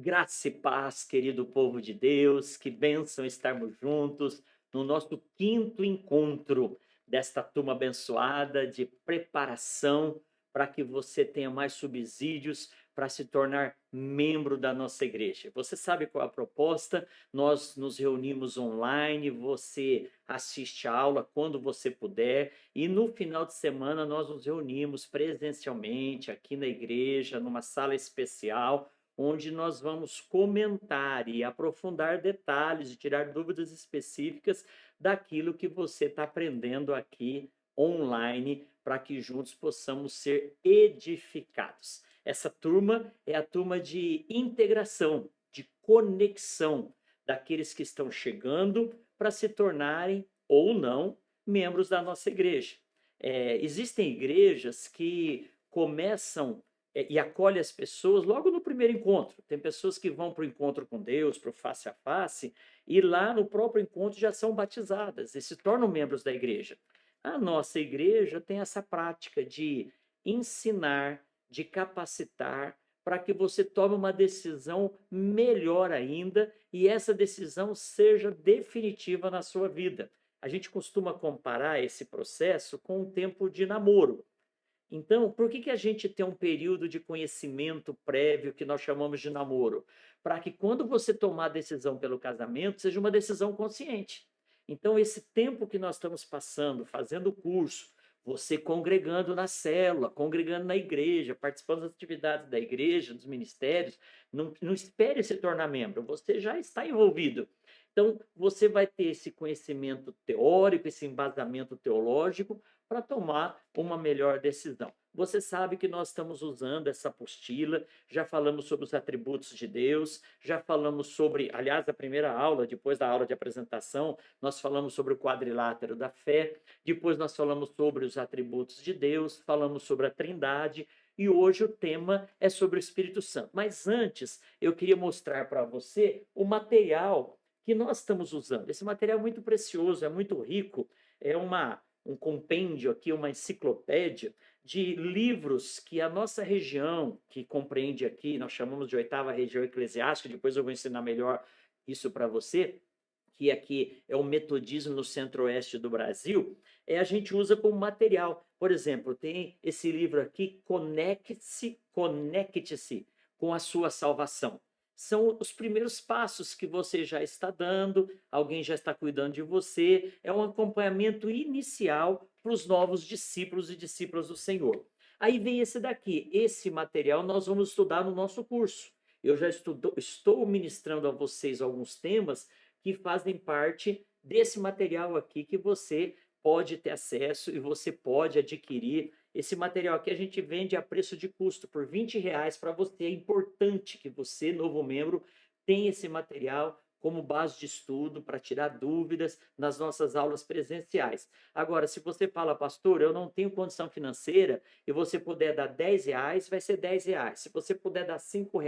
Graça e paz, querido povo de Deus, que bênção estarmos juntos no nosso quinto encontro desta turma abençoada de preparação para que você tenha mais subsídios para se tornar membro da nossa igreja. Você sabe qual é a proposta? Nós nos reunimos online, você assiste a aula quando você puder, e no final de semana nós nos reunimos presencialmente aqui na igreja, numa sala especial onde nós vamos comentar e aprofundar detalhes e tirar dúvidas específicas daquilo que você está aprendendo aqui online, para que juntos possamos ser edificados. Essa turma é a turma de integração, de conexão daqueles que estão chegando para se tornarem ou não membros da nossa igreja. Existem igrejas que começam e acolhe as pessoas logo no primeiro encontro. Tem pessoas que vão para o encontro com Deus, para o face a face, e lá no próprio encontro já são batizadas e se tornam membros da igreja. A nossa igreja tem essa prática de ensinar, de capacitar, para que você tome uma decisão melhor ainda e essa decisão seja definitiva na sua vida. A gente costuma comparar esse processo com um tempo de namoro. Então, por que a gente tem um período de conhecimento prévio que nós chamamos de namoro? Para que quando você tomar a decisão pelo casamento, seja uma decisão consciente. Então, esse tempo que nós estamos passando, fazendo o curso, você congregando na célula, congregando na igreja, participando das atividades da igreja, dos ministérios, não espere se tornar membro, você já está envolvido. Então, você vai ter esse conhecimento teórico, esse embasamento teológico, para tomar uma melhor decisão. Você sabe que nós estamos usando essa apostila, já falamos sobre os atributos de Deus, já falamos sobre, aliás, a primeira aula, depois da aula de apresentação, nós falamos sobre o quadrilátero da fé, depois nós falamos sobre os atributos de Deus, falamos sobre a Trindade, e hoje o tema é sobre o Espírito Santo. Mas antes, eu queria mostrar para você o material que nós estamos usando. Esse material é muito precioso, é muito rico, é um compêndio aqui, uma enciclopédia de livros que a nossa região, que compreende aqui, nós chamamos de oitava região eclesiástica, depois eu vou ensinar melhor isso para você, que aqui é o metodismo no centro-oeste do Brasil, a gente usa como material. Por exemplo, tem esse livro aqui, Conecte-se com a sua salvação. São os primeiros passos que você já está dando, alguém já está cuidando de você, é um acompanhamento inicial para os novos discípulos e discípulas do Senhor. Aí vem esse daqui, esse material nós vamos estudar no nosso curso. Eu já estou ministrando a vocês alguns temas que fazem parte desse material aqui que você pode ter acesso e você pode adquirir. Esse material aqui a gente vende a preço de custo, por R$ 20 para você. É importante que você, novo membro, tenha esse material como base de estudo para tirar dúvidas nas nossas aulas presenciais. Agora, se você fala, pastor, eu não tenho condição financeira e você puder dar R$ 10, vai ser R$ 10. Se você puder dar R$ 5,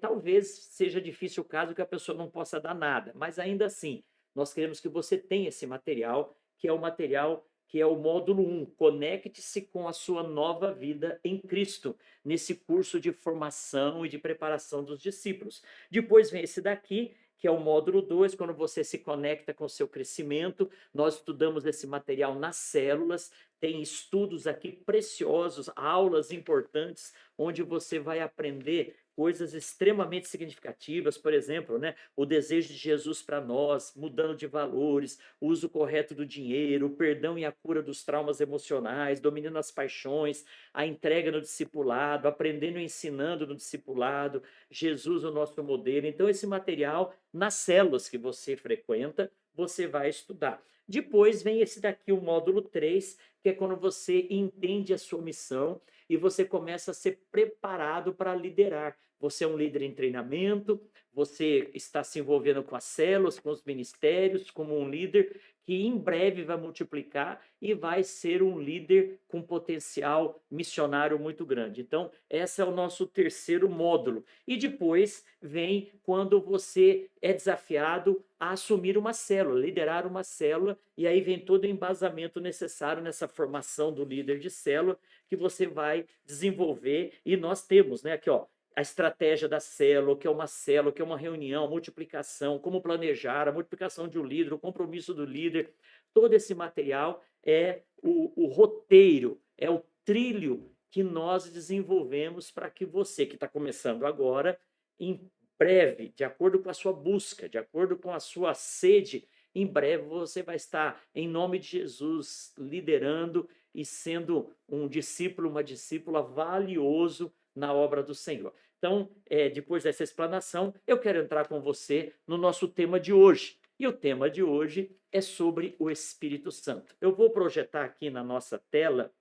talvez seja difícil o caso que a pessoa não possa dar nada, mas ainda assim, nós queremos que você tenha esse material, que é o material que é o módulo 1, conecte-se com a sua nova vida em Cristo, nesse curso de formação e de preparação dos discípulos. Depois vem esse daqui, que é o módulo 2, quando você se conecta com o seu crescimento. Nós estudamos esse material nas células, tem estudos aqui preciosos, aulas importantes, onde você vai aprender coisas extremamente significativas, por exemplo, né, o desejo de Jesus para nós, mudando de valores, o uso correto do dinheiro, o perdão e a cura dos traumas emocionais, dominando as paixões, a entrega no discipulado, aprendendo e ensinando no discipulado, Jesus o nosso modelo. Então esse material, nas células que você frequenta, você vai estudar. Depois vem esse daqui, o módulo 3, que é quando você entende a sua missão e você começa a ser preparado para liderar. Você é um líder em treinamento, você está se envolvendo com as células, com os ministérios, como um líder que em breve vai multiplicar e vai ser um líder com potencial missionário muito grande. Então, esse é o nosso terceiro módulo. E depois vem quando você é desafiado a assumir uma célula, liderar uma célula, e aí vem todo o embasamento necessário nessa formação do líder de célula que você vai desenvolver. E nós temos, né, aqui, ó, a estratégia da célula, o que é uma célula, o que é uma reunião, multiplicação, como planejar, a multiplicação de um líder, o compromisso do líder. Todo esse material é o roteiro, é o trilho que nós desenvolvemos para que você, que está começando agora, em breve, de acordo com a sua busca, de acordo com a sua sede, em breve você vai estar, em nome de Jesus, liderando e sendo um discípulo, uma discípula valioso na obra do Senhor. Então, depois dessa explanação, eu quero entrar com você no nosso tema de hoje. E o tema de hoje é sobre o Espírito Santo. Eu vou projetar aqui na nossa tela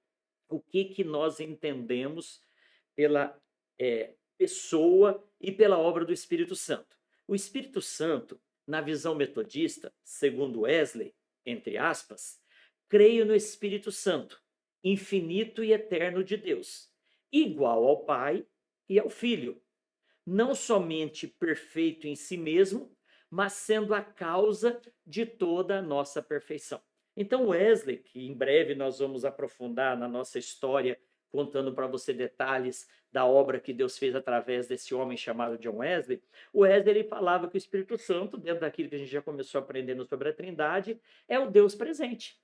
o que nós entendemos pela pessoa e pela obra do Espírito Santo. O Espírito Santo, na visão metodista, segundo Wesley, entre aspas, creio no Espírito Santo, infinito e eterno de Deus, igual ao Pai e ao Filho, não somente perfeito em si mesmo, mas sendo a causa de toda a nossa perfeição. Então, Wesley, que em breve nós vamos aprofundar na nossa história, contando para você detalhes da obra que Deus fez através desse homem chamado John Wesley, o Wesley ele falava que o Espírito Santo, dentro daquilo que a gente já começou aprendendo sobre a Trindade, é o Deus presente.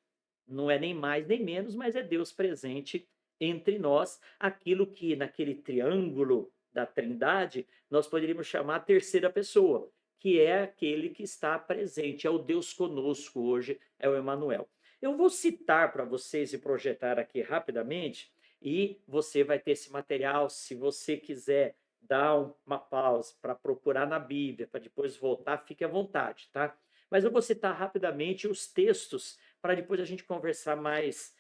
Não é nem mais nem menos, mas é Deus presente entre nós, aquilo que naquele triângulo da Trindade nós poderíamos chamar a terceira pessoa, que é aquele que está presente, é o Deus conosco hoje, é o Emanuel. Eu vou citar para vocês e projetar aqui rapidamente, e você vai ter esse material, se você quiser dar uma pausa para procurar na Bíblia, para depois voltar, fique à vontade, tá? Mas eu vou citar rapidamente os textos para depois a gente conversar mais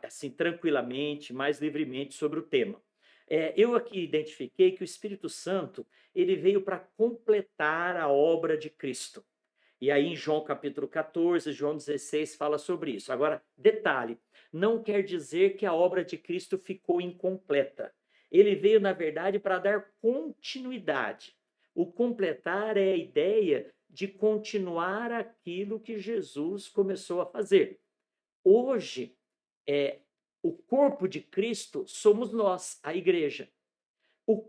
assim tranquilamente, mais livremente sobre o tema. Eu aqui identifiquei que o Espírito Santo ele veio para completar a obra de Cristo. E aí em João capítulo 14, João 16 fala sobre isso. Agora, detalhe, não quer dizer que a obra de Cristo ficou incompleta. Ele veio, na verdade, para dar continuidade. O completar é a ideia de continuar aquilo que Jesus começou a fazer. Hoje, o corpo de Cristo somos nós, a igreja.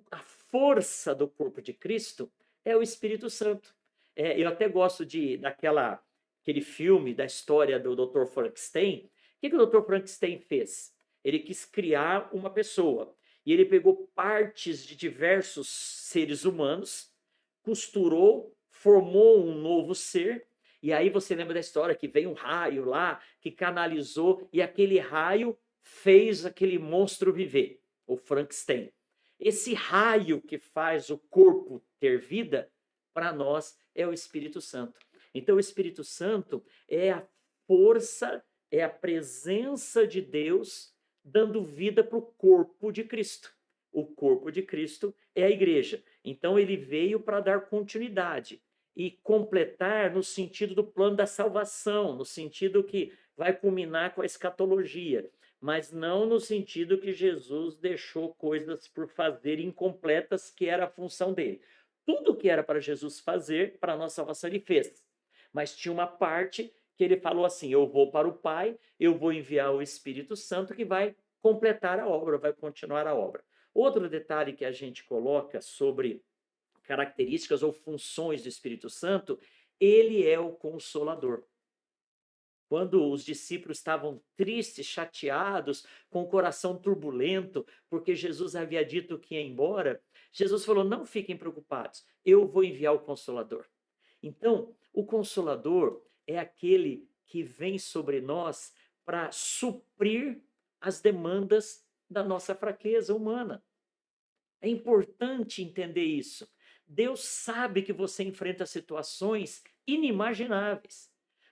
A força do corpo de Cristo é o Espírito Santo. Eu até gosto daquele filme da história do Dr. Frankenstein. O que o Dr. Frankenstein fez? Ele quis criar uma pessoa e ele pegou partes de diversos seres humanos, costurou, formou um novo ser. E aí você lembra da história que veio um raio lá que canalizou e aquele raio fez aquele monstro viver, o Frankenstein. Esse raio que faz o corpo ter vida, para nós, é o Espírito Santo. Então, o Espírito Santo é a força, é a presença de Deus dando vida para o corpo de Cristo. O corpo de Cristo é a igreja. Então, ele veio para dar continuidade e completar no sentido do plano da salvação, no sentido que vai culminar com a escatologia, mas não no sentido que Jesus deixou coisas por fazer incompletas, que era a função dele. Tudo que era para Jesus fazer, para a nossa salvação, ele fez. Mas tinha uma parte que ele falou assim: eu vou para o Pai, eu vou enviar o Espírito Santo que vai completar a obra, vai continuar a obra. Outro detalhe que a gente coloca sobre características ou funções do Espírito Santo, ele é o Consolador. Quando os discípulos estavam tristes, chateados, com o coração turbulento, porque Jesus havia dito que ia embora, Jesus falou: não fiquem preocupados, eu vou enviar o Consolador. Então, o Consolador é aquele que vem sobre nós para suprir as demandas da nossa fraqueza humana. É importante entender isso. Deus sabe que você enfrenta situações inimagináveis.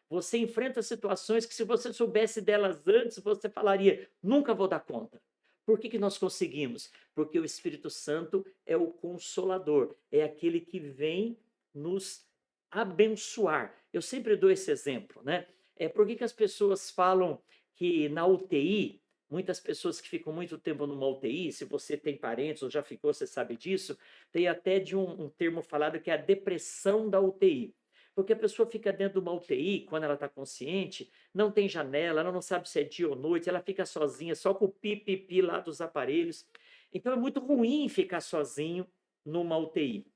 Você enfrenta situações que, se você soubesse delas antes, você falaria: nunca vou dar conta. Por que nós conseguimos? Porque o Espírito Santo é o Consolador, é aquele que vem nos abençoar. Eu sempre dou esse exemplo, né? Por que as pessoas falam que na UTI, muitas pessoas que ficam muito tempo numa UTI, se você tem parentes ou já ficou, você sabe disso, tem até de um termo falado que é a depressão da UTI. Porque a pessoa fica dentro de uma UTI, quando ela está consciente, não tem janela, ela não sabe se é dia ou noite, ela fica sozinha, só com o pipipi lá dos aparelhos. Então é muito ruim ficar sozinho numa UTI.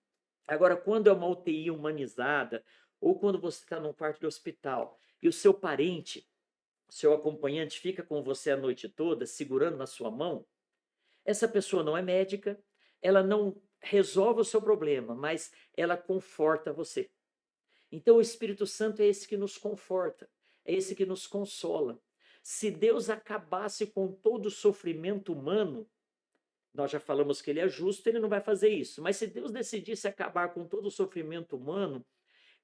Agora, quando é uma UTI humanizada, ou quando você está num quarto de hospital e o seu parente, seu acompanhante fica com você a noite toda, segurando na sua mão, essa pessoa não é médica, ela não resolve o seu problema, mas ela conforta você. Então, o Espírito Santo é esse que nos conforta, é esse que nos consola. Se Deus acabasse com todo o sofrimento humano, nós já falamos que ele é justo, ele não vai fazer isso. Mas se Deus decidisse acabar com todo o sofrimento humano,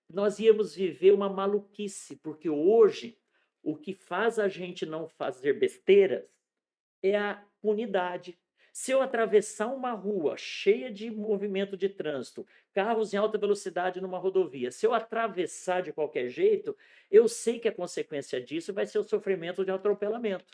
nós íamos viver uma maluquice, porque hoje o que faz a gente não fazer besteiras é a unidade. Se eu atravessar uma rua cheia de movimento de trânsito, carros em alta velocidade numa rodovia, se eu atravessar de qualquer jeito, eu sei que a consequência disso vai ser o sofrimento de atropelamento.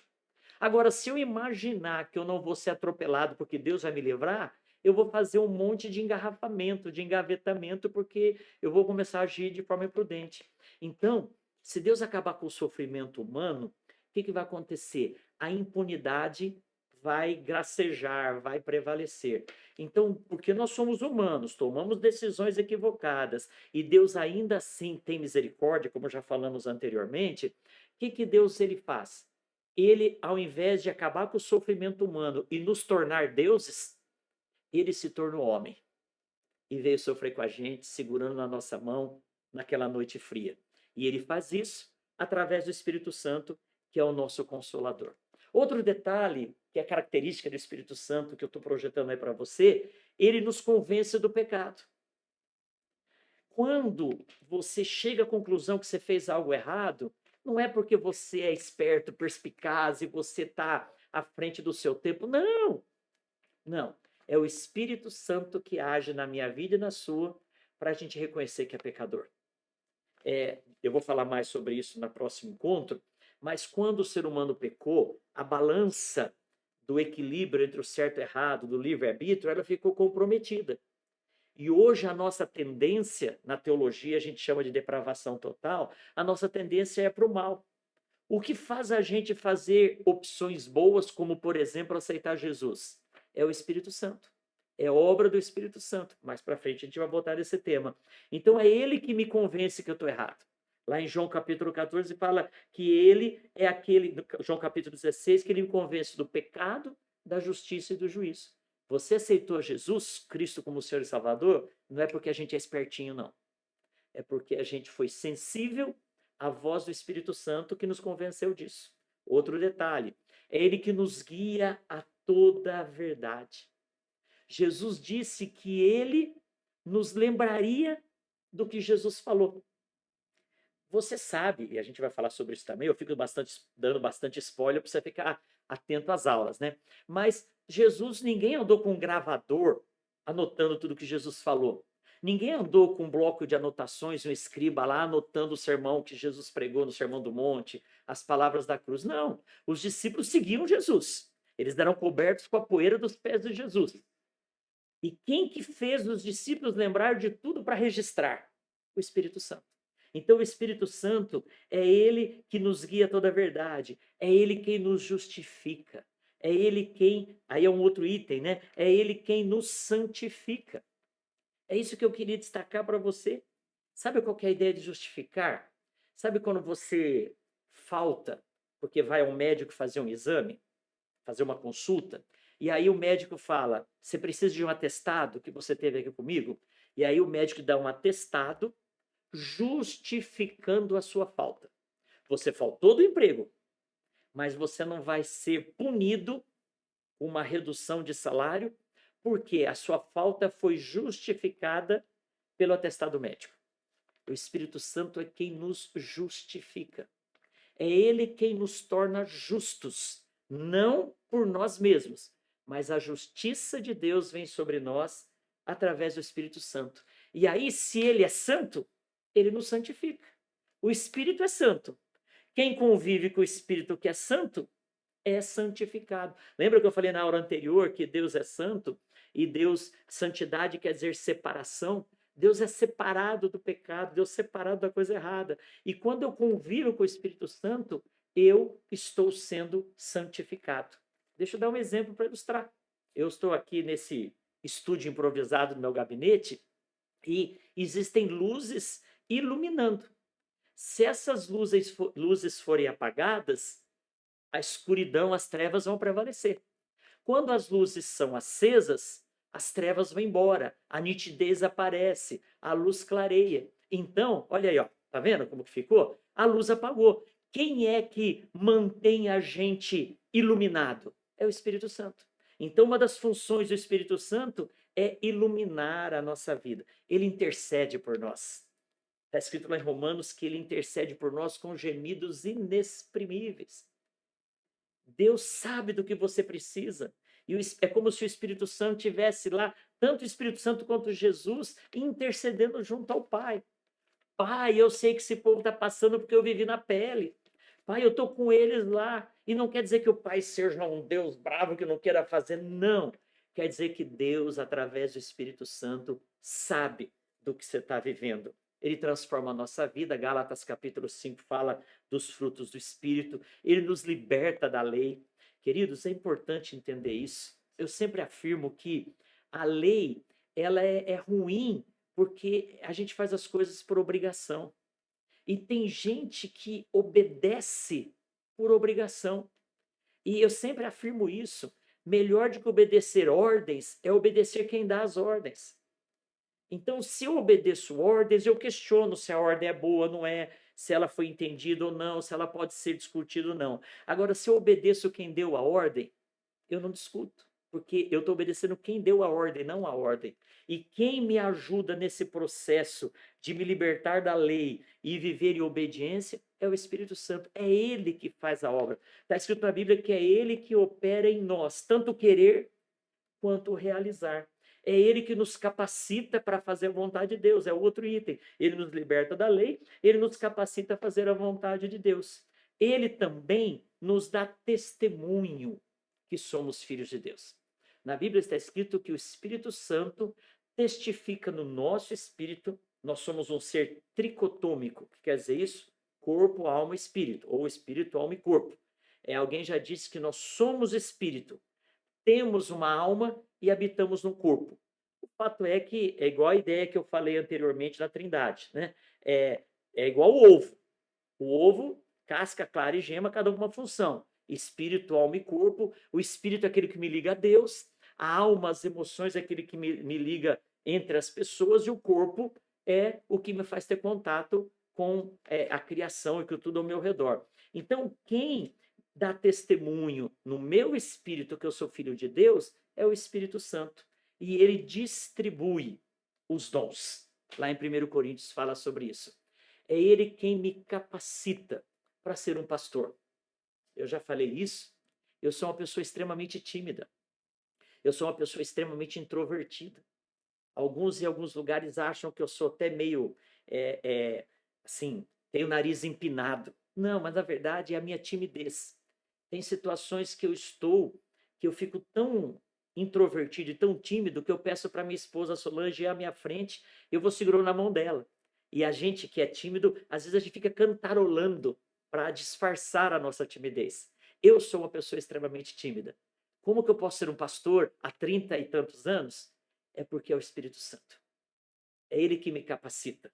Agora, se eu imaginar que eu não vou ser atropelado porque Deus vai me livrar, eu vou fazer um monte de engarrafamento, de engavetamento, porque eu vou começar a agir de forma imprudente. Então, se Deus acabar com o sofrimento humano, o que vai acontecer? A impunidade vai gracejar, vai prevalecer. Então, porque nós somos humanos, tomamos decisões equivocadas e Deus ainda assim tem misericórdia, como já falamos anteriormente, o que Deus ele faz? Ele, ao invés de acabar com o sofrimento humano e nos tornar deuses, ele se tornou homem e veio sofrer com a gente, segurando na nossa mão naquela noite fria. E ele faz isso através do Espírito Santo, que é o nosso consolador. Outro detalhe, que é característica do Espírito Santo, que eu estou projetando aí para você, ele nos convence do pecado. Quando você chega à conclusão que você fez algo errado, não é porque você é esperto, perspicaz e você está à frente do seu tempo. Não, não. É o Espírito Santo que age na minha vida e na sua para a gente reconhecer que é pecador. Eu vou falar mais sobre isso no próximo encontro, mas quando o ser humano pecou, a balança do equilíbrio entre o certo e o errado, do livre-arbítrio, ela ficou comprometida. E hoje a nossa tendência, na teologia a gente chama de depravação total, a nossa tendência é para o mal. O que faz a gente fazer opções boas, como por exemplo aceitar Jesus? É o Espírito Santo. É obra do Espírito Santo. Mais para frente a gente vai botar esse tema. Então é ele que me convence que eu estou errado. Lá em João capítulo 14 fala que ele é aquele, João capítulo 16, que ele me convence do pecado, da justiça e do juízo. Você aceitou Jesus Cristo como Senhor e Salvador, não é porque a gente é espertinho, não. É porque a gente foi sensível à voz do Espírito Santo que nos convenceu disso. Outro detalhe, é ele que nos guia a toda a verdade. Jesus disse que ele nos lembraria do que Jesus falou. Você sabe, e a gente vai falar sobre isso também, eu fico dando bastante spoiler para você ficar atento às aulas, né? Mas Jesus, ninguém andou com um gravador anotando tudo que Jesus falou. Ninguém andou com um bloco de anotações, um escriba lá anotando o sermão que Jesus pregou no Sermão do Monte, as palavras da cruz. Não, os discípulos seguiam Jesus. Eles eram cobertos com a poeira dos pés de Jesus. E quem que fez os discípulos lembrar de tudo para registrar? O Espírito Santo. Então, o Espírito Santo é ele que nos guia toda a verdade, é ele quem nos justifica, é ele quem, aí é um outro item, né? É ele quem nos santifica. É isso que eu queria destacar para você. Sabe qual que é a ideia de justificar? Sabe quando você falta porque vai ao médico fazer um exame, fazer uma consulta, e aí o médico fala: você precisa de um atestado que você teve aqui comigo? E aí o médico dá um atestado justificando a sua falta. Você faltou do emprego, mas você não vai ser punido com uma redução de salário, porque a sua falta foi justificada pelo atestado médico. O Espírito Santo é quem nos justifica. É ele quem nos torna justos, não por nós mesmos, mas a justiça de Deus vem sobre nós através do Espírito Santo. E aí, se ele é santo, ele nos santifica. O Espírito é santo. Quem convive com o Espírito que é santo é santificado. Lembra que eu falei na aula anterior que Deus é santo e Deus, santidade quer dizer separação? Deus é separado do pecado, Deus é separado da coisa errada. E quando eu convivo com o Espírito Santo, eu estou sendo santificado. Deixa eu dar um exemplo para ilustrar. Eu estou aqui nesse estúdio improvisado no meu gabinete e existem luzes iluminando. Se essas luzes forem apagadas, a escuridão, as trevas vão prevalecer. Quando as luzes são acesas, as trevas vão embora, a nitidez aparece, a luz clareia. Então, olha aí, ó, tá vendo como que ficou? A luz apagou. Quem é que mantém a gente iluminado? É o Espírito Santo. Então, uma das funções do Espírito Santo é iluminar a nossa vida. Ele intercede por nós. Está escrito lá em Romanos que ele intercede por nós com gemidos inexprimíveis. Deus sabe do que você precisa. E é como se o Espírito Santo tivesse lá, tanto o Espírito Santo quanto Jesus, intercedendo junto ao Pai. Pai, eu sei que esse povo está passando porque eu vivi na pele. Pai, eu estou com eles lá. E não quer dizer que o Pai seja um Deus bravo que não queira fazer. Não. Quer dizer que Deus, através do Espírito Santo, sabe do que você está vivendo. Ele transforma a nossa vida. Gálatas capítulo 5 fala dos frutos do Espírito. Ele nos liberta da lei. Queridos, é importante entender isso. Eu sempre afirmo que a lei ela é ruim porque a gente faz as coisas por obrigação. E tem gente que obedece por obrigação. E eu sempre afirmo isso. Melhor do que obedecer ordens é obedecer quem dá as ordens. Então, se eu obedeço ordens, eu questiono se a ordem é boa ou não é, se ela foi entendida ou não, se ela pode ser discutida ou não. Agora, se eu obedeço quem deu a ordem, eu não discuto, porque eu estou obedecendo quem deu a ordem, não a ordem. E quem me ajuda nesse processo de me libertar da lei e viver em obediência é o Espírito Santo. É Ele que faz a obra. Está escrito na Bíblia que é Ele que opera em nós, tanto querer quanto realizar. É Ele que nos capacita para fazer a vontade de Deus. É outro item. Ele nos liberta da lei, Ele nos capacita a fazer a vontade de Deus. Ele também nos dá testemunho que somos filhos de Deus. Na Bíblia está escrito que o Espírito Santo testifica no nosso espírito. Nós somos um ser tricotômico. O que quer dizer isso? Corpo, alma e espírito, ou espírito, alma e corpo. Alguém já disse que nós somos espírito, temos uma alma e habitamos no corpo. O fato é que é igual a ideia que eu falei anteriormente na Trindade, né? É igual o ovo. O ovo, casca, clara e gema, cada uma função. Espírito, alma e corpo. O espírito é aquele que me liga a Deus. A alma, as emoções, é aquele que me liga entre as pessoas. E o corpo é o que me faz ter contato com a criação e com tudo ao meu redor. Então, quem dá testemunho no meu espírito que eu sou filho de Deus é o Espírito Santo. E ele distribui os dons. Lá em 1 Coríntios fala sobre isso. É ele quem me capacita para ser um pastor. Eu já falei isso. Eu sou uma pessoa extremamente tímida. Eu sou uma pessoa extremamente introvertida. Alguns em alguns lugares acham que eu sou até meio, assim, tenho o nariz empinado. Não, mas na verdade é a minha timidez. Tem situações que eu fico tão introvertido e tão tímido que eu peço para minha esposa Solange ir à minha frente, eu vou segurando na mão dela. E a gente que é tímido, às vezes a gente fica cantarolando para disfarçar a nossa timidez. Eu sou uma pessoa extremamente tímida. Como que eu posso ser um pastor há 30 e tantos anos? É porque é o Espírito Santo. É ele que me capacita.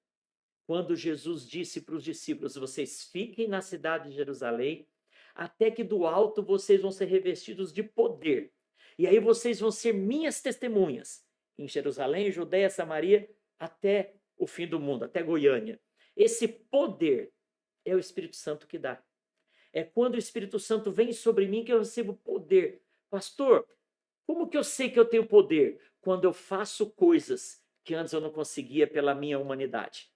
Quando Jesus disse para os discípulos: vocês fiquem na cidade de Jerusalém, até que do alto vocês vão ser revestidos de poder. E aí vocês vão ser minhas testemunhas em Jerusalém, Judeia, Samaria, até o fim do mundo, até Goiânia. Esse poder é o Espírito Santo que dá. É quando o Espírito Santo vem sobre mim que eu recebo poder. Pastor, como que eu sei que eu tenho poder? Quando eu faço coisas que antes eu não conseguia pela minha humanidade.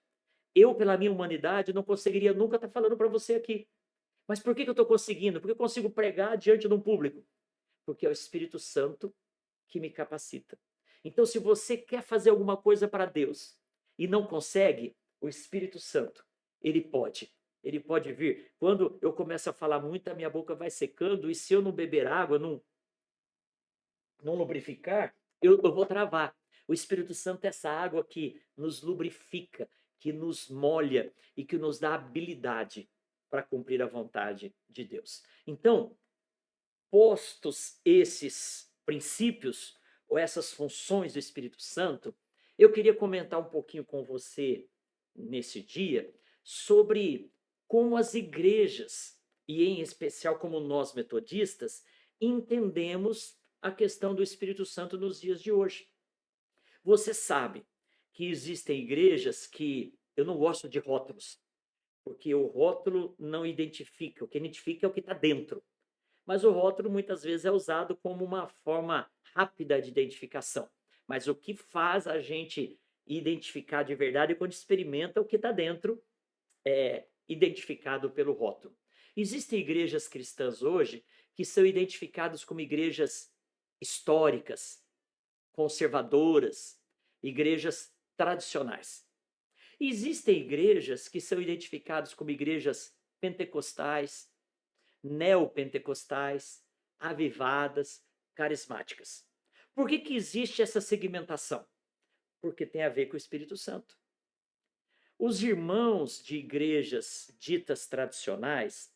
Eu, pela minha humanidade, não conseguiria nunca estar falando para você aqui. Mas por que eu estou conseguindo? Porque eu consigo pregar diante de um público. Porque é o Espírito Santo que me capacita. Então, se você quer fazer alguma coisa para Deus e não consegue, o Espírito Santo, ele pode. Ele pode vir. Quando eu começo a falar muito, a minha boca vai secando, e se eu não beber água, não lubrificar, eu vou travar. O Espírito Santo é essa água que nos lubrifica, que nos molha e que nos dá habilidade para cumprir a vontade de Deus. Então, postos esses princípios ou essas funções do Espírito Santo, eu queria comentar um pouquinho com você nesse dia sobre como as igrejas, e em especial como nós metodistas, entendemos a questão do Espírito Santo nos dias de hoje. Você sabe que existem igrejas que eu não gosto de rótulos, porque o rótulo não identifica, o que identifica é o que está dentro. Mas o rótulo muitas vezes é usado como uma forma rápida de identificação. Mas o que faz a gente identificar de verdade é quando experimenta o que está dentro, identificado pelo rótulo. Existem igrejas cristãs hoje que são identificadas como igrejas históricas, conservadoras, igrejas tradicionais. Existem igrejas que são identificadas como igrejas pentecostais, neopentecostais, avivadas, carismáticas. Por que existe essa segmentação? Porque tem a ver com o Espírito Santo. Os irmãos de igrejas ditas tradicionais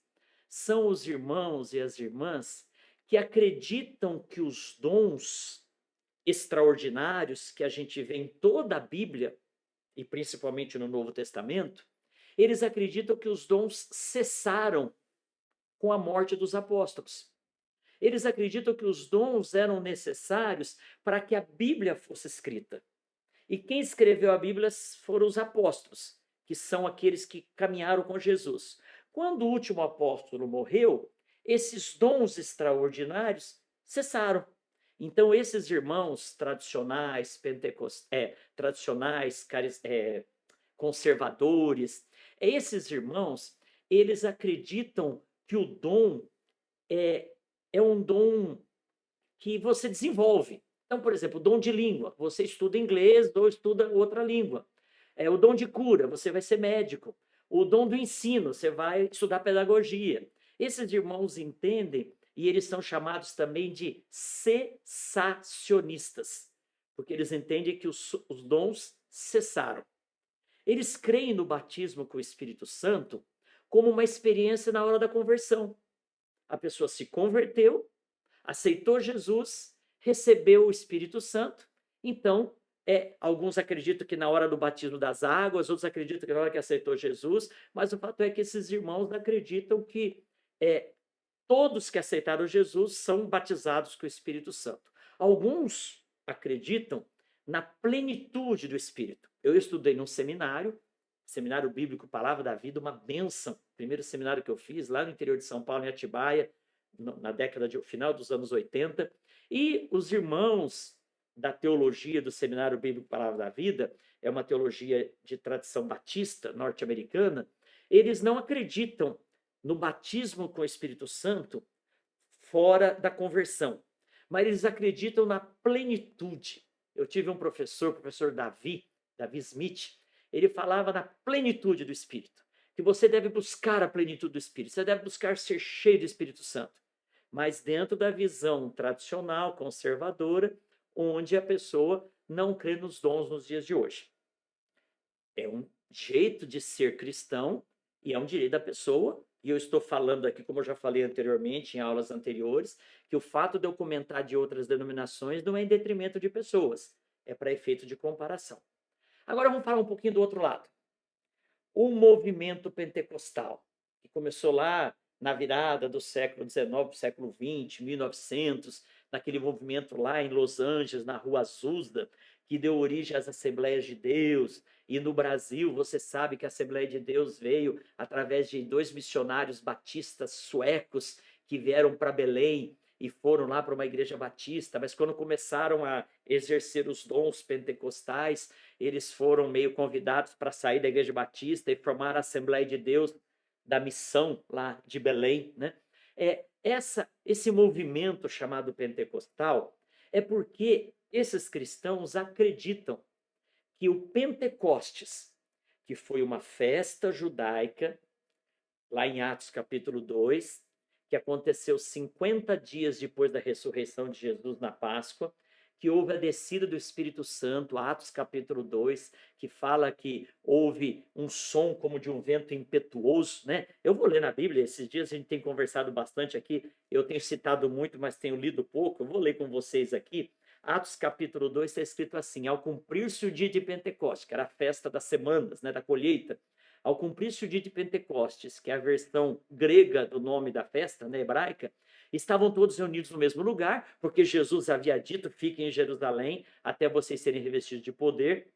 são os irmãos e as irmãs que acreditam que os dons extraordinários que a gente vê em toda a Bíblia, e principalmente no Novo Testamento, eles acreditam que os dons cessaram com a morte dos apóstolos. Eles acreditam que os dons eram necessários para que a Bíblia fosse escrita. E quem escreveu a Bíblia foram os apóstolos, que são aqueles que caminharam com Jesus. Quando o último apóstolo morreu, esses dons extraordinários cessaram. Então, esses irmãos tradicionais, tradicionais, conservadores, esses irmãos, eles acreditam que o dom é um dom que você desenvolve. Então, por exemplo, o dom de língua, você estuda inglês ou estuda outra língua. O dom de cura, você vai ser médico. O dom do ensino, você vai estudar pedagogia. Esses irmãos entendem, e eles são chamados também de cessacionistas, porque eles entendem que os dons cessaram. Eles creem no batismo com o Espírito Santo como uma experiência na hora da conversão. A pessoa se converteu, aceitou Jesus, recebeu o Espírito Santo. Então, alguns acreditam que na hora do batismo das águas, outros acreditam que na hora que aceitou Jesus, mas o fato é que esses irmãos acreditam que todos que aceitaram Jesus são batizados com o Espírito Santo. Alguns acreditam na plenitude do Espírito. Eu estudei num seminário bíblico Palavra da Vida, uma bênção. Primeiro seminário que eu fiz lá no interior de São Paulo, em Atibaia, na final dos anos 80. E os irmãos da teologia do Seminário Bíblico Palavra da Vida, é uma teologia de tradição batista norte-americana, eles não acreditam no batismo com o Espírito Santo fora da conversão, mas eles acreditam na plenitude. Eu tive um professor, o professor Davi Smith, ele falava na plenitude do Espírito, que você deve buscar a plenitude do Espírito, você deve buscar ser cheio do Espírito Santo, mas dentro da visão tradicional, conservadora, onde a pessoa não crê nos dons nos dias de hoje. É um jeito de ser cristão e é um direito da pessoa, e eu estou falando aqui, como eu já falei anteriormente, em aulas anteriores, que o fato de eu comentar de outras denominações não é em detrimento de pessoas, é para efeito de comparação. Agora vamos falar um pouquinho do outro lado. O movimento pentecostal, que começou lá na virada do século XIX para o século XX, 1900, naquele movimento lá em Los Angeles, na Rua Azusa, que deu origem às Assembleias de Deus. E no Brasil, você sabe que a Assembleia de Deus veio através de 2 missionários batistas suecos que vieram para Belém e foram lá para uma igreja batista, mas quando começaram a exercer os dons pentecostais, eles foram meio convidados para sair da igreja batista e formar a Assembleia de Deus da Missão lá de Belém, né? Esse movimento chamado pentecostal é porque esses cristãos acreditam que o Pentecostes, que foi uma festa judaica, lá em Atos capítulo 2, que aconteceu 50 dias depois da ressurreição de Jesus na Páscoa, que houve a descida do Espírito Santo, Atos capítulo 2, que fala que houve um som como de um vento impetuoso, né? Eu vou ler na Bíblia, esses dias a gente tem conversado bastante aqui, eu tenho citado muito, mas tenho lido pouco, eu vou ler com vocês aqui. Atos capítulo 2 está escrito assim: ao cumprir-se o dia de Pentecostes, que era a festa das semanas, né, da colheita, ao cumprir-se o dia de Pentecostes, que é a versão grega do nome da festa, né, hebraica, estavam todos reunidos no mesmo lugar, porque Jesus havia dito: fiquem em Jerusalém até vocês serem revestidos de poder.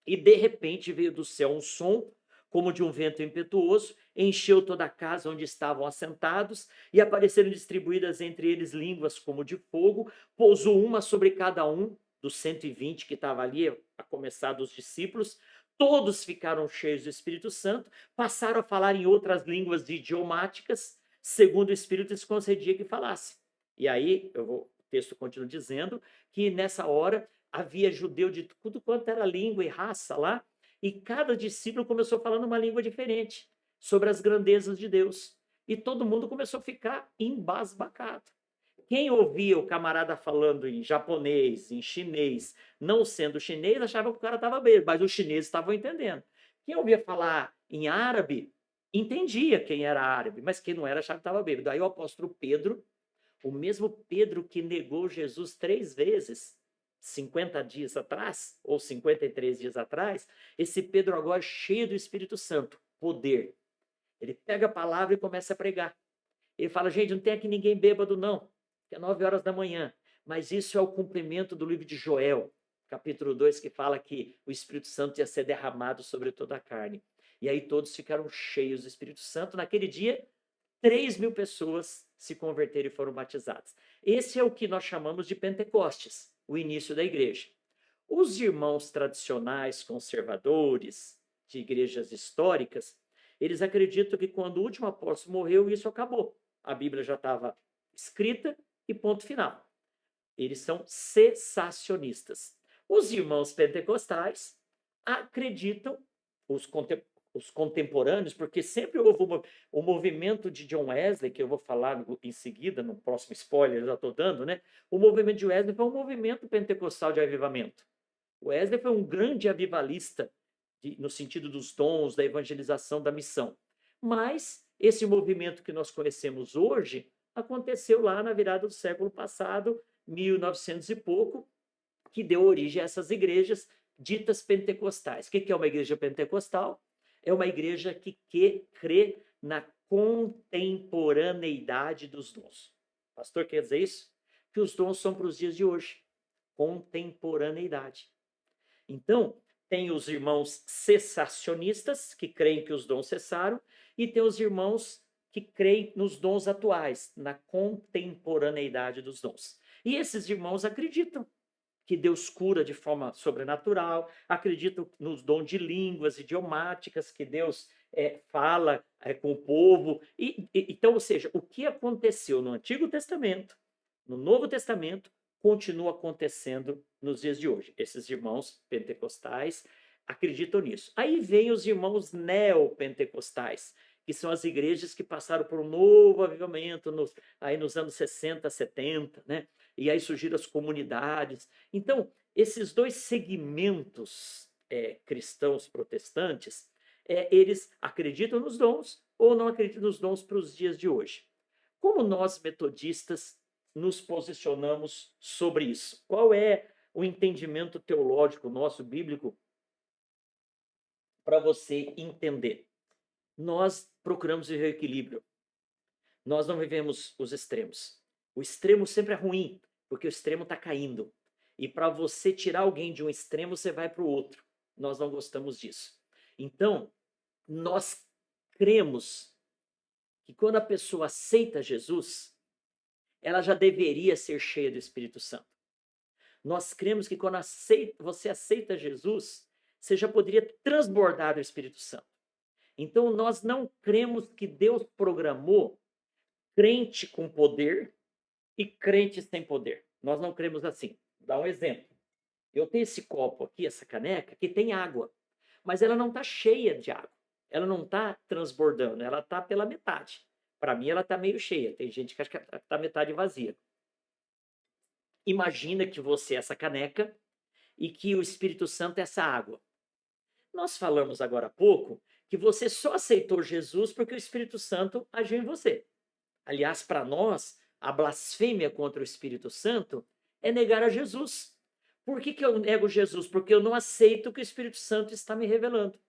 E de repente veio do céu um som, como de um vento impetuoso, encheu toda a casa onde estavam assentados, e apareceram distribuídas entre eles línguas como de fogo, pousou uma sobre cada um dos 120 que estava ali, a começar dos discípulos. Todos ficaram cheios do Espírito Santo, passaram a falar em outras línguas idiomáticas, segundo o Espírito lhes concedia que falasse. E aí, o texto continua dizendo que nessa hora havia judeu de tudo quanto era língua e raça lá, e cada discípulo começou falando uma língua diferente sobre as grandezas de Deus. E todo mundo começou a ficar embasbacado. Quem ouvia o camarada falando em japonês, em chinês, não sendo chinês, achava que o cara estava bêbado, mas os chineses estavam entendendo. Quem ouvia falar em árabe, entendia quem era árabe, mas quem não era achava que estava bêbado. Aí o apóstolo Pedro, o mesmo Pedro que negou Jesus 3 vezes, 50 dias atrás, ou 53 dias atrás, esse Pedro agora cheio do Espírito Santo, poder. Ele pega a palavra e começa a pregar. Ele fala: gente, não tem aqui ninguém bêbado não, que é 9 horas da manhã. Mas isso é o cumprimento do livro de Joel, capítulo 2, que fala que o Espírito Santo ia ser derramado sobre toda a carne. E aí todos ficaram cheios do Espírito Santo. Naquele dia, 3.000 pessoas se converteram e foram batizadas. Esse é o que nós chamamos de Pentecostes, o início da igreja. Os irmãos tradicionais, conservadores, de igrejas históricas, eles acreditam que quando o último apóstolo morreu, isso acabou. A Bíblia já estava escrita e ponto final. Eles são cessacionistas. Os irmãos pentecostais acreditam, os contemporâneos, porque sempre houve o movimento de John Wesley, que eu vou falar em seguida, no próximo spoiler, eu já estou dando, né? O movimento de Wesley foi um movimento pentecostal de avivamento. Wesley foi um grande avivalista, no sentido dos dons, da evangelização, da missão. Mas esse movimento que nós conhecemos hoje aconteceu lá na virada do século passado, 1900 e pouco, que deu origem a essas igrejas ditas pentecostais. O que é uma igreja pentecostal? É uma igreja que crê na contemporaneidade dos dons. O pastor quer dizer isso? Que os dons são para os dias de hoje. Contemporaneidade. Então, tem os irmãos cessacionistas, que creem que os dons cessaram, e tem os irmãos que creem nos dons atuais, na contemporaneidade dos dons. E esses irmãos acreditam que Deus cura de forma sobrenatural, acreditam nos dons de línguas idiomáticas, que Deus fala com o povo. Então, ou seja, o que aconteceu no Antigo Testamento, no Novo Testamento, continua acontecendo nos dias de hoje. Esses irmãos pentecostais acreditam nisso. Aí vem os irmãos neopentecostais, que são as igrejas que passaram por um novo avivamento aí nos anos 60, 70, né? E aí surgiram as comunidades. Então, esses dois segmentos cristãos protestantes, eles acreditam nos dons ou não acreditam nos dons para os dias de hoje. Como nós, metodistas, nos posicionamos sobre isso? Qual é o entendimento teológico nosso, bíblico, para você entender? Nós procuramos viver o equilíbrio. Nós não vivemos os extremos. O extremo sempre é ruim, porque o extremo está caindo. E para você tirar alguém de um extremo, você vai para o outro. Nós não gostamos disso. Então, nós cremos que quando a pessoa aceita Jesus, ela já deveria ser cheia do Espírito Santo. Nós cremos que quando você aceita Jesus, você já poderia transbordar do Espírito Santo. Então, nós não cremos que Deus programou crente com poder e crente sem poder. Nós não cremos assim. Vou dar um exemplo. Eu tenho esse copo aqui, essa caneca, que tem água, mas ela não está cheia de água. Ela não está transbordando, ela está pela metade. Para mim, ela está meio cheia. Tem gente que acha que está metade vazia. Imagina que você é essa caneca e que o Espírito Santo é essa água. Nós falamos agora há pouco que você só aceitou Jesus porque o Espírito Santo agiu em você. Aliás, para nós, a blasfêmia contra o Espírito Santo é negar a Jesus. Por que eu nego Jesus? Porque eu não aceito o que o Espírito Santo está me revelando.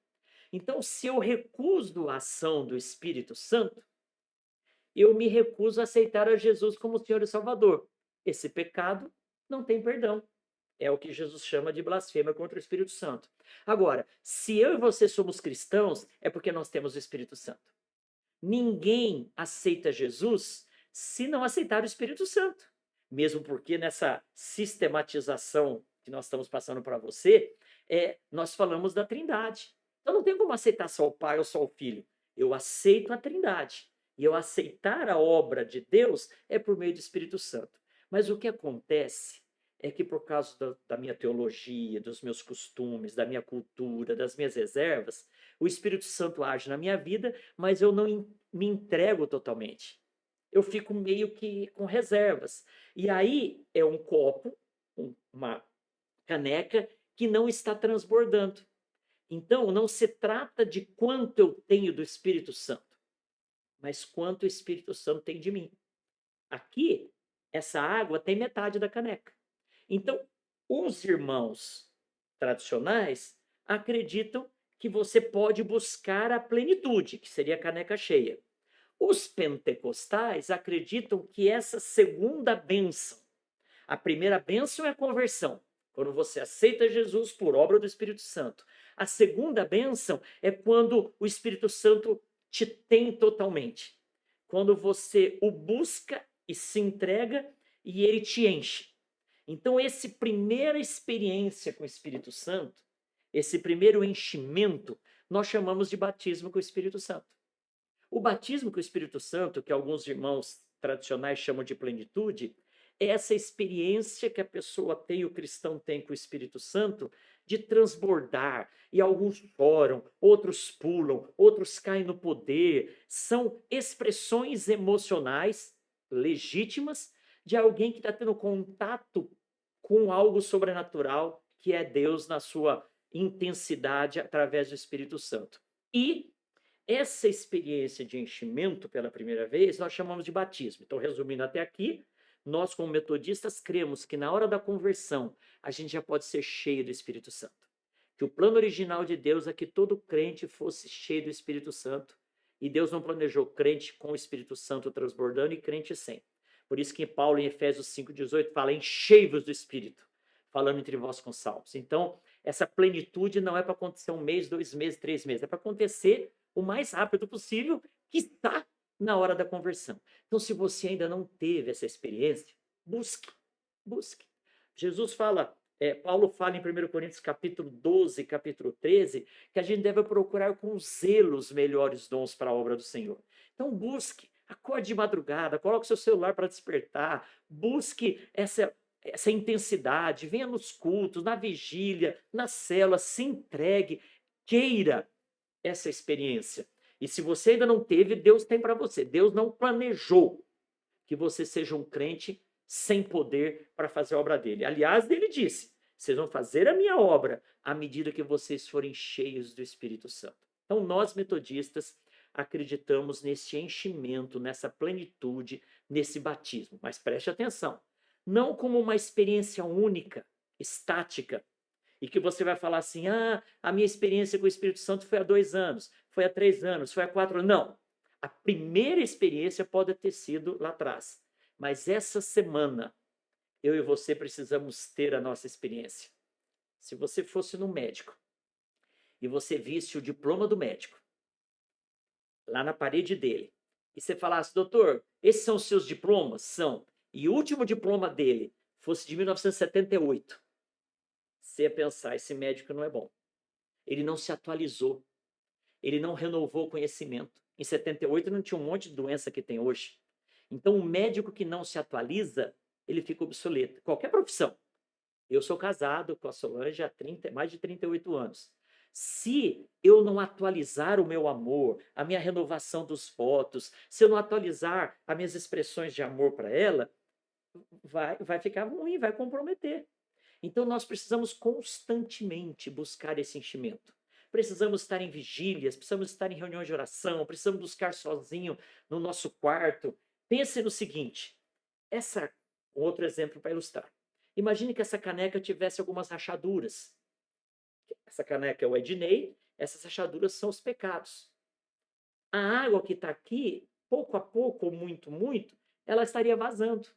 Então, se eu recuso a ação do Espírito Santo, eu me recuso a aceitar a Jesus como Senhor e Salvador. Esse pecado não tem perdão. É o que Jesus chama de blasfêmia contra o Espírito Santo. Agora, se eu e você somos cristãos, é porque nós temos o Espírito Santo. Ninguém aceita Jesus se não aceitar o Espírito Santo. Mesmo porque nessa sistematização que nós estamos passando para você, nós falamos da Trindade. Então não tem como aceitar só o Pai ou só o Filho. Eu aceito a Trindade. E eu aceitar a obra de Deus é por meio do Espírito Santo. Mas o que acontece é que por causa da minha teologia, dos meus costumes, da minha cultura, das minhas reservas, o Espírito Santo age na minha vida, mas eu não me entrego totalmente. Eu fico meio que com reservas. E aí é um copo, uma caneca que não está transbordando. Então, não se trata de quanto eu tenho do Espírito Santo, mas quanto o Espírito Santo tem de mim. Aqui, essa água tem metade da caneca. Então, os irmãos tradicionais acreditam que você pode buscar a plenitude, que seria a caneca cheia. Os pentecostais acreditam que essa segunda bênção, a primeira bênção é a conversão, quando você aceita Jesus por obra do Espírito Santo. A segunda bênção é quando o Espírito Santo te tem totalmente. Quando você o busca e se entrega e ele te enche. Então, essa primeira experiência com o Espírito Santo, esse primeiro enchimento, nós chamamos de batismo com o Espírito Santo. O batismo com o Espírito Santo, que alguns irmãos tradicionais chamam de plenitude, é essa experiência que a pessoa tem, o cristão tem com o Espírito Santo, de transbordar. E alguns choram, outros pulam, outros caem no poder. São expressões emocionais legítimas de alguém que está tendo contato com algo sobrenatural, que é Deus na sua intensidade através do Espírito Santo. E essa experiência de enchimento pela primeira vez, nós chamamos de batismo. Então, resumindo até aqui, nós, como metodistas, cremos que na hora da conversão, a gente já pode ser cheio do Espírito Santo. Que o plano original de Deus é que todo crente fosse cheio do Espírito Santo, e Deus não planejou crente com o Espírito Santo transbordando e crente sem. Por isso que Paulo, em Efésios 5,18, fala: enchei-vos do Espírito, falando entre vós com salmos. Então, essa plenitude não é para acontecer 1 mês, 2 meses, 3 meses, é para acontecer o mais rápido possível, que está na hora da conversão. Então, se você ainda não teve essa experiência, busque, busque. Jesus fala, Paulo fala em 1 Coríntios capítulo 12, capítulo 13, que a gente deve procurar com zelo os melhores dons para a obra do Senhor. Então, busque, acorde de madrugada, coloque seu celular para despertar, busque essa intensidade, venha nos cultos, na vigília, na célula, se entregue, queira essa experiência. E se você ainda não teve, Deus tem para você. Deus não planejou que você seja um crente sem poder para fazer a obra dele. Aliás, ele disse: vocês vão fazer a minha obra à medida que vocês forem cheios do Espírito Santo. Então, nós metodistas acreditamos nesse enchimento, nessa plenitude, nesse batismo. Mas preste atenção, não como uma experiência única, estática, e que você vai falar assim: a minha experiência com o Espírito Santo foi há 2 anos, foi há 3 anos, foi há 4 anos. Não. A primeira experiência pode ter sido lá atrás. Mas essa semana, eu e você precisamos ter a nossa experiência. Se você fosse no médico e você visse o diploma do médico lá na parede dele, e você falasse: doutor, esses são os seus diplomas? São. E o último diploma dele fosse de 1978. Você ia pensar: esse médico não é bom. Ele não se atualizou. Ele não renovou o conhecimento. Em 78 não tinha um monte de doença que tem hoje. Então, o médico que não se atualiza, ele fica obsoleto. Qualquer profissão. Eu sou casado com a Solange há mais de 38 anos. Se eu não atualizar o meu amor, a minha renovação dos votos, se eu não atualizar as minhas expressões de amor para ela, vai ficar ruim, vai comprometer. Então, nós precisamos constantemente buscar esse enchimento. Precisamos estar em vigílias, precisamos estar em reuniões de oração, precisamos buscar sozinho no nosso quarto. Pense no seguinte, outro exemplo para ilustrar. Imagine que essa caneca tivesse algumas rachaduras. Essa caneca é o Ednei, essas rachaduras são os pecados. A água que está aqui, pouco a pouco, ou muito, muito, ela estaria vazando.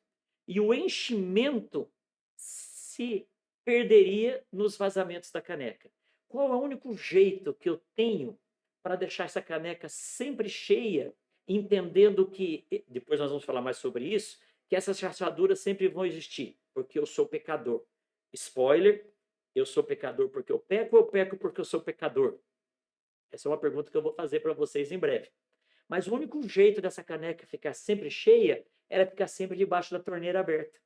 E o enchimento se perderia nos vazamentos da caneca. Qual é o único jeito que eu tenho para deixar essa caneca sempre cheia, entendendo que, depois nós vamos falar mais sobre isso, que essas rachaduras sempre vão existir, porque eu sou pecador. Spoiler, eu sou pecador porque eu peco porque eu sou pecador? Essa é uma pergunta que eu vou fazer para vocês em breve. Mas o único jeito dessa caneca ficar sempre cheia era ficar sempre debaixo da torneira aberta.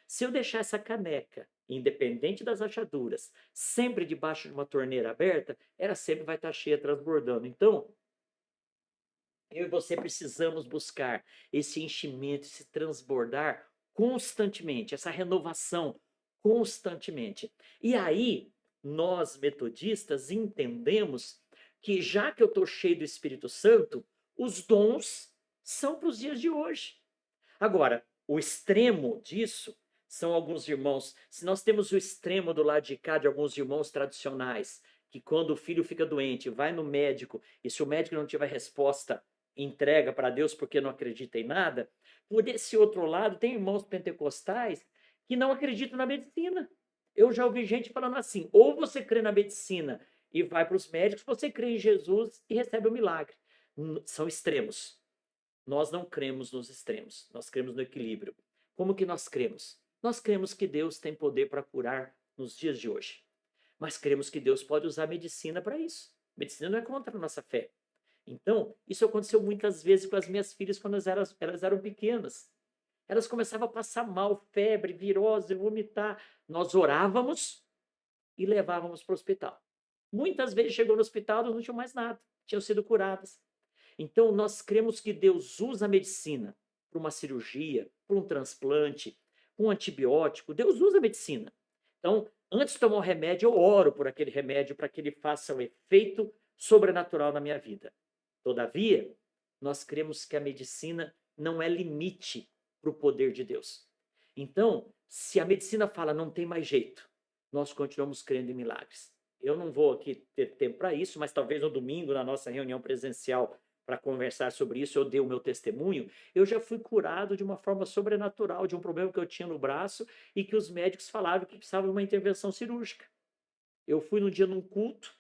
Se eu deixar essa caneca, independente das rachaduras, sempre debaixo de uma torneira aberta, ela sempre vai estar cheia, transbordando. Então, eu e você precisamos buscar esse enchimento, esse transbordar constantemente, essa renovação constantemente. E aí, nós metodistas entendemos que já que eu estou cheio do Espírito Santo, os dons são para os dias de hoje. Agora, o extremo disso são alguns irmãos. Se nós temos o extremo do lado de cá de alguns irmãos tradicionais, que quando o filho fica doente, vai no médico, e se o médico não tiver resposta, entrega para Deus porque não acredita em nada. Por esse outro lado, tem irmãos pentecostais que não acreditam na medicina. Eu já ouvi gente falando assim: ou você crê na medicina e vai para os médicos, você crê em Jesus e recebe o milagre. São extremos. Nós não cremos nos extremos, nós cremos no equilíbrio. Como que nós cremos? Nós cremos que Deus tem poder para curar nos dias de hoje. Mas cremos que Deus pode usar a medicina para isso. Medicina não é contra a nossa fé. Então, isso aconteceu muitas vezes com as minhas filhas quando elas eram pequenas. Elas começavam a passar mal, febre, virose, vomitar. Nós orávamos e levávamos para o hospital. Muitas vezes chegou no hospital, elas não tinham mais nada, tinham sido curadas. Então, nós cremos que Deus usa a medicina para uma cirurgia, para um transplante, um antibiótico. Deus usa a medicina. Então, antes de tomar o remédio, eu oro por aquele remédio para que ele faça o efeito sobrenatural na minha vida. Todavia, nós cremos que a medicina não é limite para o poder de Deus. Então, se a medicina fala não tem mais jeito, nós continuamos crendo em milagres. Eu não vou aqui ter tempo para isso, mas talvez no domingo, na nossa reunião presencial, para conversar sobre isso, eu dei o meu testemunho. Eu já fui curado de uma forma sobrenatural de um problema que eu tinha no braço e que os médicos falavam que precisava de uma intervenção cirúrgica. Eu fui num dia num culto,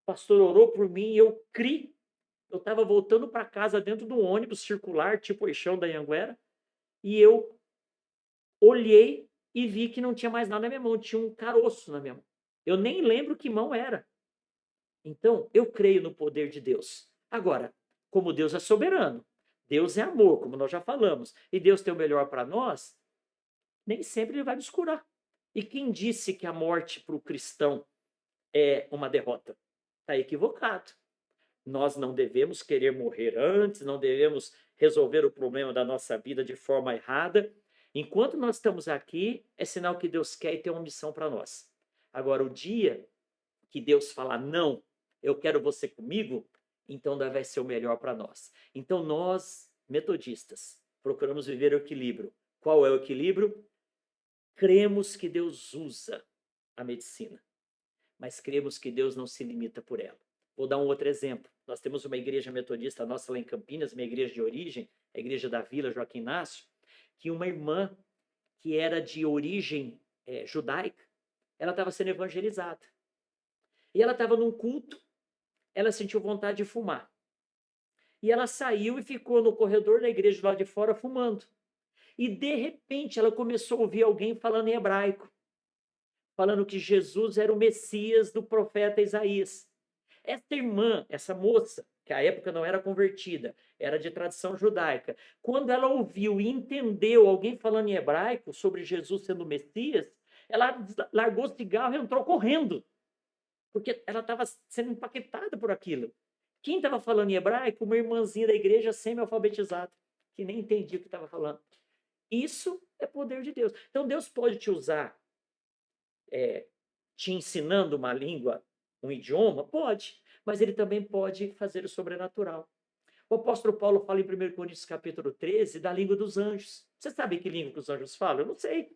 o pastor orou por mim e eu criei. Eu estava voltando para casa dentro do ônibus circular, tipo o Eixão da Anhanguera, e eu olhei e vi que não tinha mais nada na minha mão, tinha um caroço na minha mão. Eu nem lembro que mão era. Então, eu creio no poder de Deus. Agora, como Deus é soberano, Deus é amor, como nós já falamos, e Deus tem o melhor para nós, nem sempre ele vai nos curar. E quem disse que a morte para o cristão é uma derrota? Está equivocado. Nós não devemos querer morrer antes, não devemos resolver o problema da nossa vida de forma errada. Enquanto nós estamos aqui, é sinal que Deus quer e tem uma missão para nós. Agora, o dia que Deus falar, não, eu quero você comigo, então vai ser o melhor para nós. Então, nós, metodistas, procuramos viver o equilíbrio. Qual é o equilíbrio? Cremos que Deus usa a medicina, mas cremos que Deus não se limita por ela. Vou dar um outro exemplo. Nós temos uma igreja metodista nossa lá em Campinas, uma igreja de origem, a igreja da Vila Joaquim Inácio, que uma irmã que era de origem judaica, ela estava sendo evangelizada. E ela estava num culto, ela sentiu vontade de fumar. E ela saiu e ficou no corredor da igreja lá de fora fumando. E de repente ela começou a ouvir alguém falando em hebraico, falando que Jesus era o Messias do profeta Isaías. Essa irmã, essa moça, que à época não era convertida, era de tradição judaica, quando ela ouviu e entendeu alguém falando em hebraico sobre Jesus sendo o Messias, ela largou o cigarro e entrou correndo, porque ela estava sendo impactada por aquilo. Quem estava falando em hebraico? Uma irmãzinha da igreja semi-alfabetizada, que nem entendia o que estava falando. Isso é poder de Deus. Então Deus pode te usar te ensinando uma língua, um idioma? Pode, mas ele também pode fazer o sobrenatural. O apóstolo Paulo fala em 1 Coríntios capítulo 13 da língua dos anjos. Você sabe que língua que os anjos falam? Eu não sei.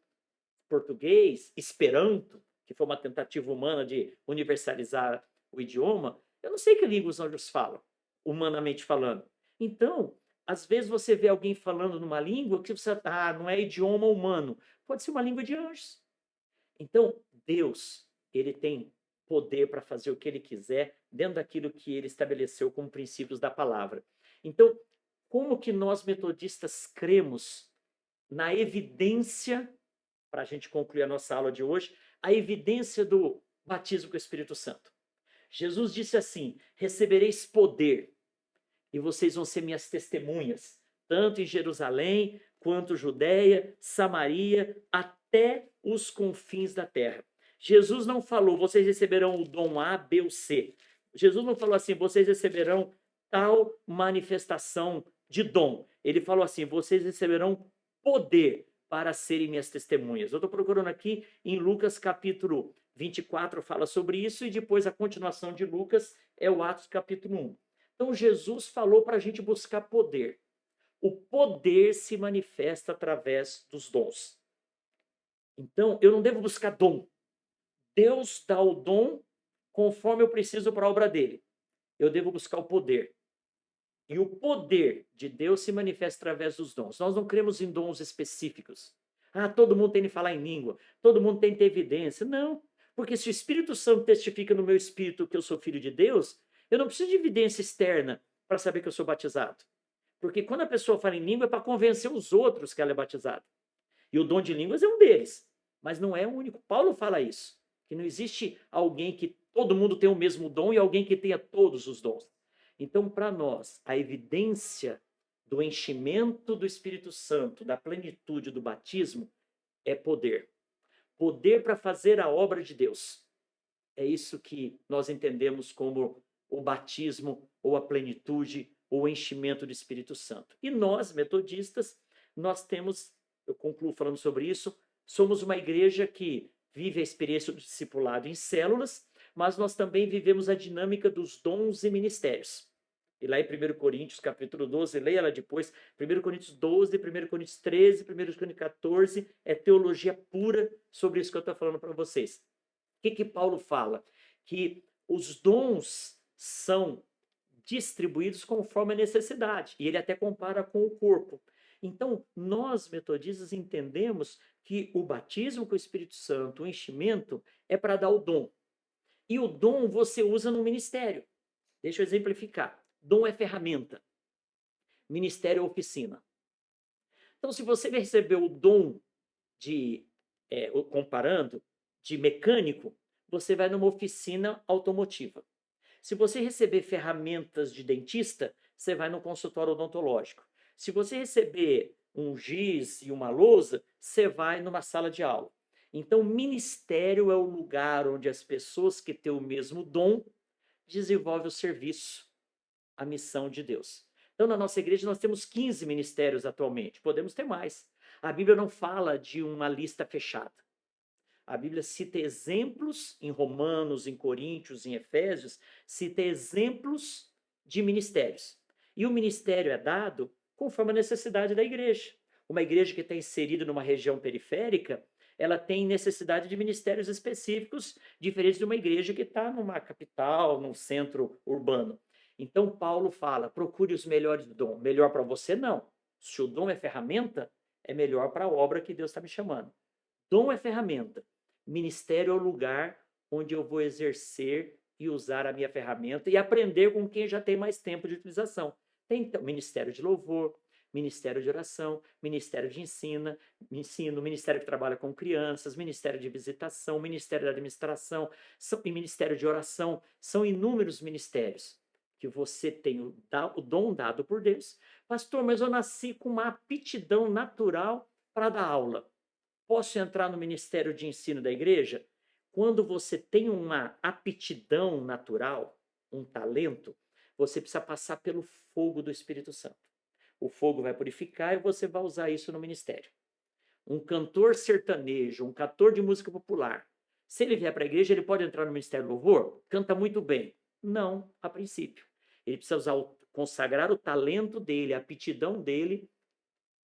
Português, Esperanto, que foi uma tentativa humana de universalizar o idioma. Eu não sei que língua os anjos falam, humanamente falando. Então, às vezes você vê alguém falando numa língua que você, não é idioma humano. Pode ser uma língua de anjos. Então, Deus, ele tem poder para fazer o que ele quiser dentro daquilo que ele estabeleceu como princípios da palavra. Então, como que nós metodistas cremos na evidência, para a gente concluir a nossa aula de hoje, a evidência do batismo com o Espírito Santo? Jesus disse assim: recebereis poder e vocês vão ser minhas testemunhas, tanto em Jerusalém, quanto Judeia, Samaria, até os confins da terra. Jesus não falou, vocês receberão o dom A, B ou C. Jesus não falou assim, vocês receberão tal manifestação de dom. Ele falou assim, vocês receberão poder para serem minhas testemunhas. Eu estou procurando aqui em Lucas capítulo 24, fala sobre isso, e depois a continuação de Lucas é o Atos capítulo 1. Então Jesus falou para a gente buscar poder. O poder se manifesta através dos dons. Então eu não devo buscar dom. Deus dá o dom conforme eu preciso para a obra dele. Eu devo buscar o poder. E o poder de Deus se manifesta através dos dons. Nós não cremos em dons específicos. Todo mundo tem que falar em língua, todo mundo tem que ter evidência. Não, porque se o Espírito Santo testifica no meu espírito que eu sou filho de Deus, eu não preciso de evidência externa para saber que eu sou batizado. Porque quando a pessoa fala em língua é para convencer os outros que ela é batizada. E o dom de línguas é um deles, mas não é o único. Paulo fala isso, que não existe alguém que todo mundo tem o mesmo dom e alguém que tenha todos os dons. Então, para nós, a evidência do enchimento do Espírito Santo, da plenitude do batismo, é poder. Poder para fazer a obra de Deus. É isso que nós entendemos como o batismo, ou a plenitude, ou o enchimento do Espírito Santo. E nós, metodistas, nós temos, eu concluo falando sobre isso, somos uma igreja que vive a experiência do discipulado em células, mas nós também vivemos a dinâmica dos dons e ministérios. E lá em 1 Coríntios, capítulo 12, leia lá depois, 1 Coríntios 12, 1 Coríntios 13, 1 Coríntios 14, é teologia pura sobre isso que eu estou falando para vocês. O que Paulo fala? Que os dons são distribuídos conforme a necessidade. E ele até compara com o corpo. Então, nós metodistas entendemos que o batismo com o Espírito Santo, o enchimento, é para dar o dom. E o dom você usa no ministério. Deixa eu exemplificar. Dom é ferramenta. Ministério é oficina. Então, se você recebeu o dom de, comparando, de mecânico, você vai numa oficina automotiva. Se você receber ferramentas de dentista, você vai no consultório odontológico. Se você receber um giz e uma lousa, você vai numa sala de aula. Então, ministério é o lugar onde as pessoas que têm o mesmo dom desenvolvem o serviço, a missão de Deus. Então, na nossa igreja, nós temos 15 ministérios atualmente. Podemos ter mais. A Bíblia não fala de uma lista fechada. A Bíblia cita exemplos em Romanos, em Coríntios, em Efésios, cita exemplos de ministérios. E o ministério é dado conforme a necessidade da igreja. Uma igreja que está inserida numa região periférica, ela tem necessidade de ministérios específicos, diferentes de uma igreja que está numa capital, num centro urbano. Então, Paulo fala, procure os melhores dons. Melhor para você, não. Se o dom é ferramenta, é melhor para a obra que Deus está me chamando. Dom é ferramenta. Ministério é o lugar onde eu vou exercer e usar a minha ferramenta e aprender com quem já tem mais tempo de utilização. Tem então, ministério de louvor, ministério de oração, ministério de ensino, ministério que trabalha com crianças, ministério de visitação, ministério de administração e ministério de oração. São inúmeros ministérios que você tem o dom dado por Deus. Pastor, mas eu nasci com uma aptidão natural para dar aula. Posso entrar no ministério de ensino da igreja? Quando você tem uma aptidão natural, um talento, você precisa passar pelo fogo do Espírito Santo. o fogo vai purificar e você vai usar isso no ministério. Um cantor sertanejo, um cantor de música popular, se ele vier para a igreja, ele pode entrar no ministério do louvor? Canta muito bem. Não, a princípio. Ele precisa consagrar o talento dele, a aptidão dele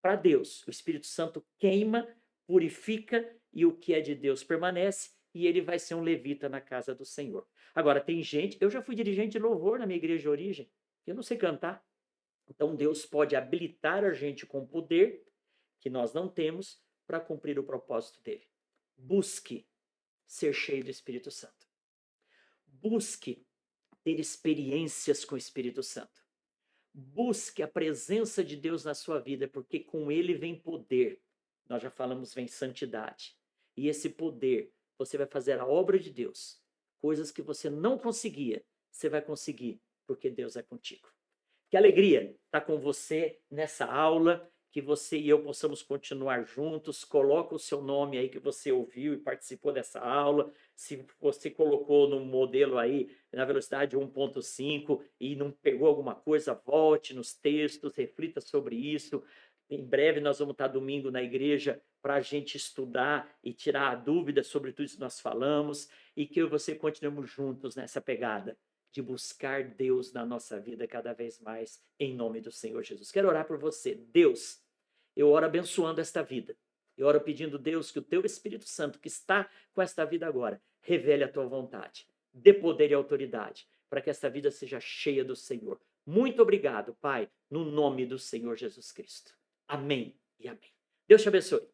para Deus. O Espírito Santo queima, purifica e o que é de Deus permanece e ele vai ser um levita na casa do Senhor. Agora, tem gente, eu já fui dirigente de louvor na minha igreja de origem, eu não sei cantar. Então, Deus pode habilitar a gente com poder que nós não temos para cumprir o propósito dele. Busque ser cheio do Espírito Santo. Busque ter experiências com o Espírito Santo. Busque a presença de Deus na sua vida, porque com ele vem poder. Nós já falamos, vem santidade. E esse poder, você vai fazer a obra de Deus. Coisas que você não conseguia, você vai conseguir, porque Deus é contigo. Que alegria estar com você nessa aula, que você e eu possamos continuar juntos. Coloca o seu nome aí que você ouviu e participou dessa aula. Se você colocou no modelo aí na velocidade 1.5 e não pegou alguma coisa, volte nos textos, reflita sobre isso. Em breve nós vamos estar domingo na igreja para a gente estudar e tirar dúvidas sobre tudo isso que nós falamos e que eu e você continuemos juntos nessa pegada de buscar Deus na nossa vida cada vez mais, em nome do Senhor Jesus. Quero orar por você. Deus, eu oro abençoando esta vida. Eu oro pedindo, Deus, que o teu Espírito Santo, que está com esta vida agora, revele a tua vontade, dê poder e autoridade, para que esta vida seja cheia do Senhor. Muito obrigado, Pai, no nome do Senhor Jesus Cristo. Amém e amém. Deus te abençoe.